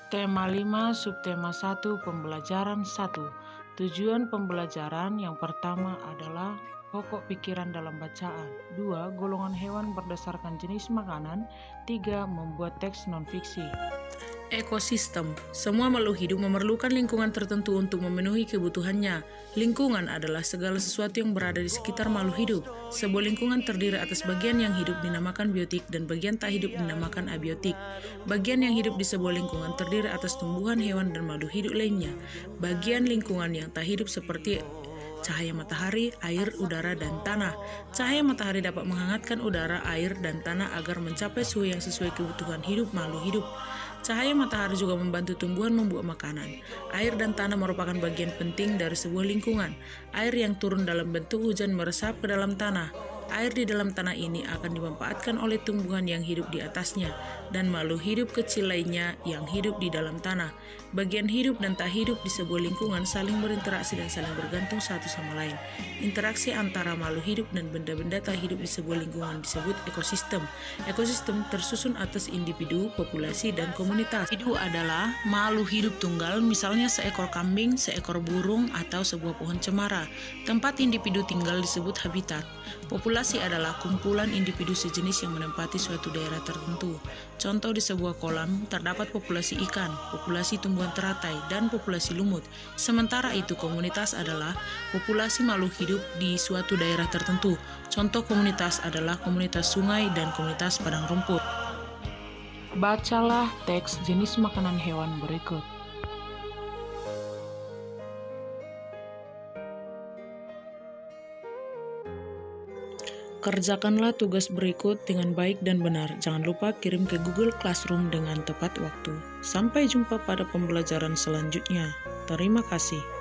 Tema 5, subtema 1, pembelajaran 1. Tujuan pembelajaran yang pertama adalah pokok pikiran dalam bacaan. 2. Golongan hewan berdasarkan jenis makanan. 3. Membuat teks non-fiksi. Ekosistem. Semua makhluk hidup memerlukan lingkungan tertentu untuk memenuhi kebutuhannya. Lingkungan adalah segala sesuatu yang berada di sekitar makhluk hidup. Sebuah lingkungan terdiri atas bagian yang hidup dinamakan biotik dan bagian tak hidup dinamakan abiotik. Bagian yang hidup di sebuah lingkungan terdiri atas tumbuhan, hewan, dan makhluk hidup lainnya. Bagian lingkungan yang tak hidup seperti cahaya matahari, air, udara, dan tanah. Cahaya matahari dapat menghangatkan udara, air, dan tanah agar mencapai suhu yang sesuai kebutuhan hidup makhluk hidup. Cahaya matahari juga membantu tumbuhan membuat makanan. Air dan tanah merupakan bagian penting dari sebuah lingkungan. Air yang turun dalam bentuk hujan meresap ke dalam tanah. Air di dalam tanah ini akan dimanfaatkan oleh tumbuhan yang hidup di atasnya dan makhluk hidup kecil lainnya yang hidup di dalam tanah. Bagian hidup dan tak hidup di sebuah lingkungan saling berinteraksi dan saling bergantung satu sama lain. Interaksi antara makhluk hidup dan benda-benda tak hidup di sebuah lingkungan disebut ekosistem. Ekosistem tersusun atas individu, populasi, dan komunitas. Individu adalah makhluk hidup tunggal, misalnya seekor kambing, seekor burung, atau sebuah pohon cemara. Tempat individu tinggal disebut habitat. Populasi adalah kumpulan individu sejenis yang menempati suatu daerah tertentu. Contoh, di sebuah kolam terdapat populasi ikan, populasi tumbuhan teratai, dan populasi lumut. Sementara itu, komunitas adalah populasi makhluk hidup di suatu daerah tertentu. Contoh komunitas adalah komunitas sungai dan komunitas padang rumput. Bacalah teks jenis makanan hewan berikut. Kerjakanlah tugas berikut dengan baik dan benar. Jangan lupa kirim ke Google Classroom dengan tepat waktu. Sampai jumpa pada pembelajaran selanjutnya. Terima kasih.